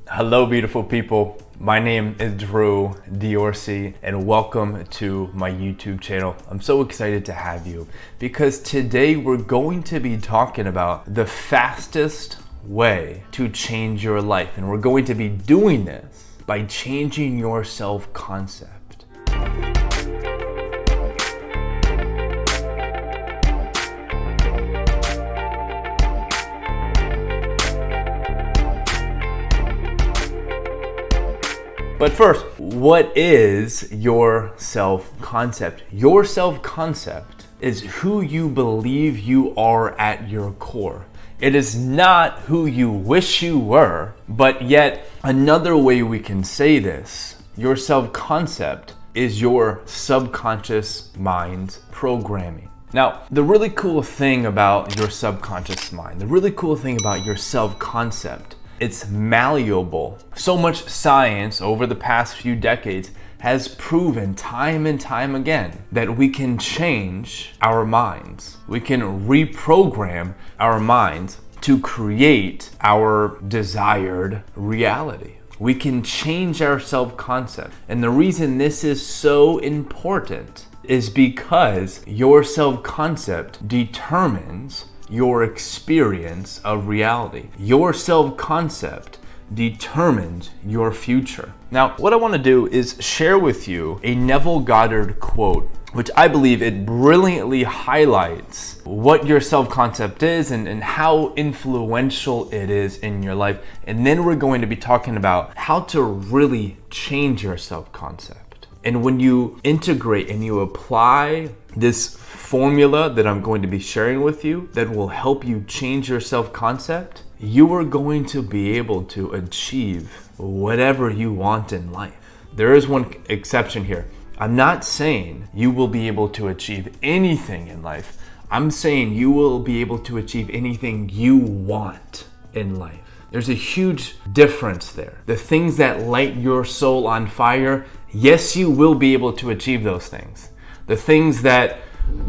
Hello, beautiful people. My name is Drew DeOrsey, and welcome to my YouTube channel. I'm so excited to have you because today we're going to be talking about the fastest way to change your life, and we're going to be doing this by changing your self-concept. But first, what is your self-concept? Your self-concept is who you believe you are at your core. It is not who you wish you were, but yet another way we can say this, your self-concept is your subconscious mind's programming. Now, the really cool thing about your subconscious mind, the really cool thing about your self-concept, it's malleable. So much science over the past few decades has proven time and time again that we can change our minds. We can reprogram our minds to create our desired reality. We can change our self-concept. And the reason this is so important is because your self-concept determines your experience of reality. Your self-concept determines your future. Now, what I want to do is share with you a Neville Goddard quote, which I believe it brilliantly highlights what your self-concept is and how influential it is in your life. And then we're going to be talking about how to really change your self-concept. And when you integrate and you apply this formula that I'm going to be sharing with you that will help you change your self-concept, you are going to be able to achieve whatever you want in life. There is one exception here. I'm not saying you will be able to achieve anything in life. I'm saying you will be able to achieve anything you want in life. There's a huge difference there. The things that light your soul on fire, yes, you will be able to achieve those things. The things that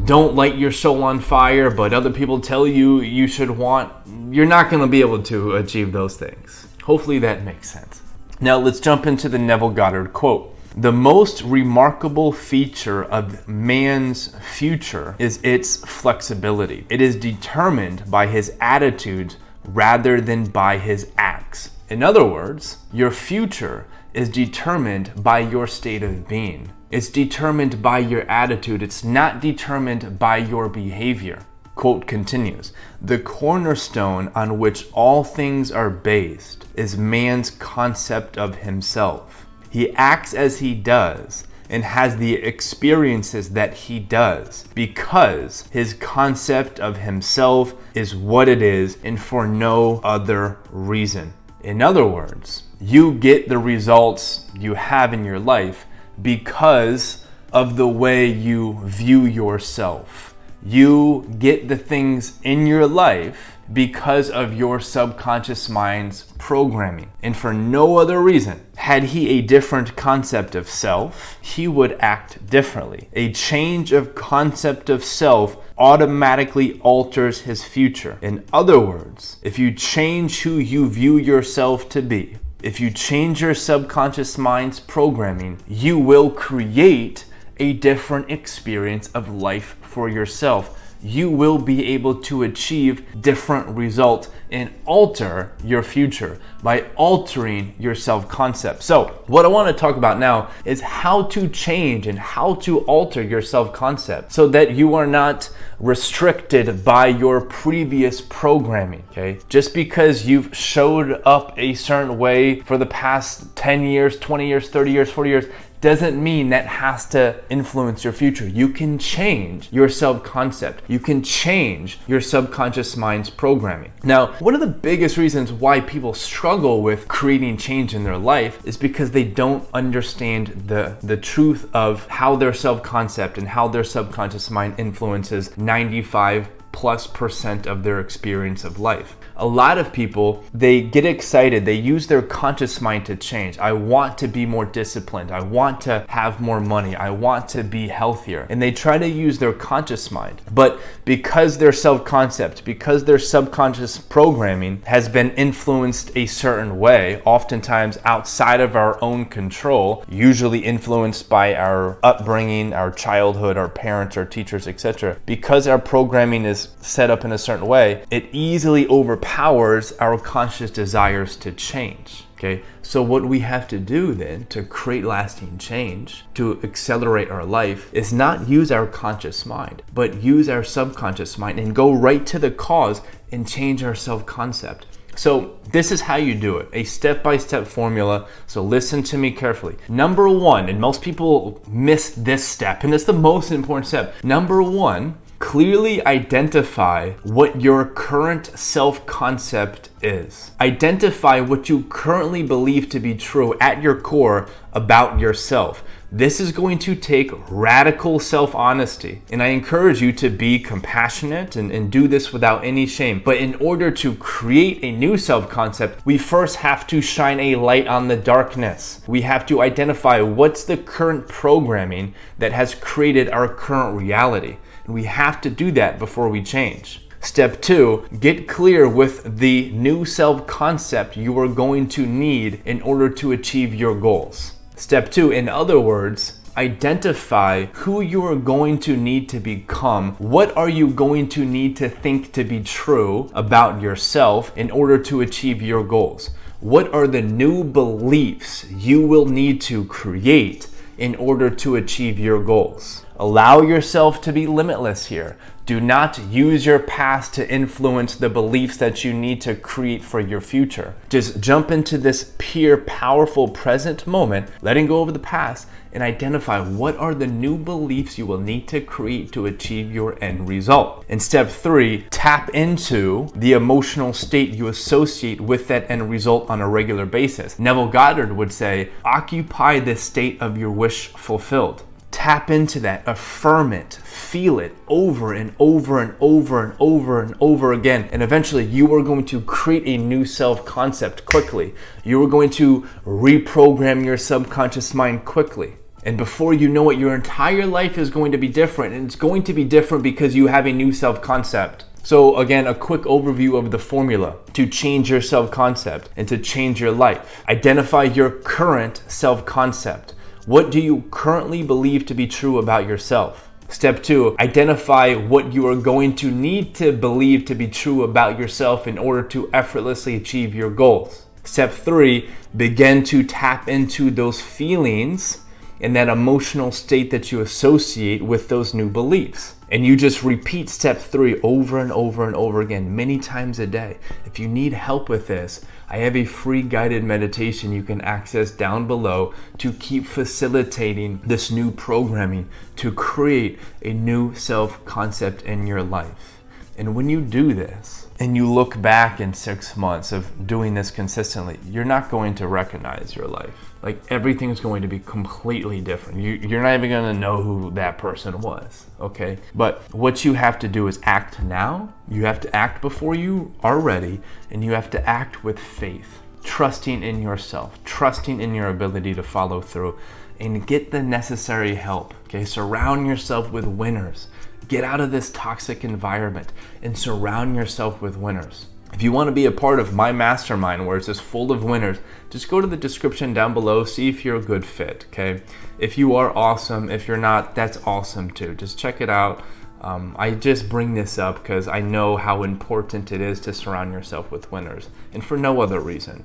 don't light your soul on fire, but other people tell you you should want, you're not going to be able to achieve those things. Hopefully that makes sense. Now let's jump into the Neville Goddard quote. The most remarkable feature of man's future is its flexibility. It is determined by his attitudes rather than by his acts. In other words, your future is determined by your state of being. It's determined by your attitude. It's not determined by your behavior. Quote continues, the cornerstone on which all things are based is man's concept of himself. He acts as he does and has the experiences that he does because his concept of himself is what it is and for no other reason. In other words, you get the results you have in your life because of the way you view yourself. You get the things in your life because of your subconscious mind's programming. And for no other reason. Had he a different concept of self, he would act differently. A change of concept of self automatically alters his future. In other words, if you change who you view yourself to be, if you change your subconscious mind's programming, you will create a different experience of life for yourself. You will be able to achieve different results and alter your future by altering your self-concept. So what I want to talk about now is how to change and how to alter your self-concept so that you are not restricted by your previous programming, okay? Just because you've showed up a certain way for the past 10 years, 20 years, 30 years, 40 years, doesn't mean that has to influence your future. You can change your self-concept. You can change your subconscious mind's programming. Now, one of the biggest reasons why people struggle with creating change in their life is because they don't understand the truth of how their self-concept and how their subconscious mind influences 95 90+% of their experience of life. A lot of people, they get excited, they use their conscious mind to change. I want to be more disciplined, I want to have more money, I want to be healthier. And they try to use their conscious mind. But because their self-concept, because their subconscious programming has been influenced a certain way, oftentimes outside of our own control, usually influenced by our upbringing, our childhood, our parents, our teachers, etc. Because our programming is set up in a certain way, it easily overpowers our conscious desires to change. Okay, so what we have to do then to create lasting change, to accelerate our life, is not use our conscious mind, but use our subconscious mind and go right to the cause and change our self-concept. So this is how you do it, a step-by-step formula. So listen to me carefully. Number one, and most people miss this step, and it's the most important step. Number one, clearly identify what your current self-concept is. Identify what you currently believe to be true at your core about yourself. This is going to take radical self-honesty, and I encourage you to be compassionate and do this without any shame. But in order to create a new self-concept, we first have to shine a light on the darkness. We have to identify what's the current programming that has created our current reality. And we have to do that before we change. Step 2, get clear with the new self-concept you are going to need in order to achieve your goals. Step 2, in other words, identify who you are going to need to become. What are you going to need to think to be true about yourself in order to achieve your goals? What are the new beliefs you will need to create in order to achieve your goals? Allow yourself to be limitless here. Do not use your past to influence the beliefs that you need to create for your future. Just jump into this pure, powerful present moment, letting go of the past, and identify what are the new beliefs you will need to create to achieve your end result. And step 3, tap into the emotional state you associate with that end result on a regular basis. Neville Goddard would say, occupy the state of your wish fulfilled. Tap into that, affirm it, feel it over and over and over and over and over again. And eventually you are going to create a new self-concept quickly. You are going to reprogram your subconscious mind quickly. And before you know it, your entire life is going to be different. And it's going to be different because you have a new self-concept. So again, a quick overview of the formula to change your self-concept and to change your life. Identify your current self-concept. What do you currently believe to be true about yourself? Step 2, identify what you are going to need to believe to be true about yourself in order to effortlessly achieve your goals. Step 3, begin to tap into those feelings and that emotional state that you associate with those new beliefs. And you just repeat step 3 over and over and over again, many times a day. If you need help with this, I have a free guided meditation you can access down below to keep facilitating this new programming to create a new self-concept in your life. And when you do this, and you look back in 6 months of doing this consistently, you're not going to recognize your life. Like, everything's going to be completely different. You're not even going to know who that person was, okay? But what you have to do is act now. You have to act before you are ready, and you have to act with faith, trusting in yourself, trusting in your ability to follow through, and get the necessary help, okay? Surround yourself with winners. Get out of this toxic environment and surround yourself with winners. If you want to be a part of my mastermind where it's just full of winners, just go to the description down below, see if you're a good fit, okay? If you are, awesome. If you're not, that's awesome too. Just check it out. I just bring this up because I know how important it is to surround yourself with winners, and for no other reason.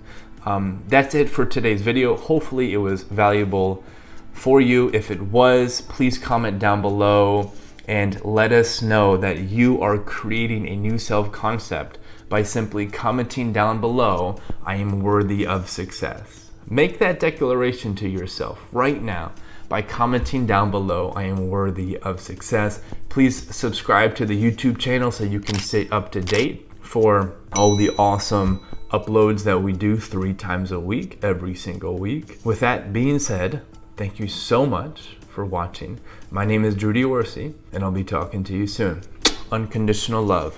That's it for today's video. Hopefully it was valuable for you. If it was, please comment down below and let us know that you are creating a new self-concept by simply commenting down below, I am worthy of success. Make that declaration to yourself right now by commenting down below, I am worthy of success. Please subscribe to the YouTube channel so you can stay up to date for all the awesome uploads that we do 3 times a week, every single week. With that being said, thank you so much for watching. My name is Drew DeOrsey, and I'll be talking to you soon. unconditional love.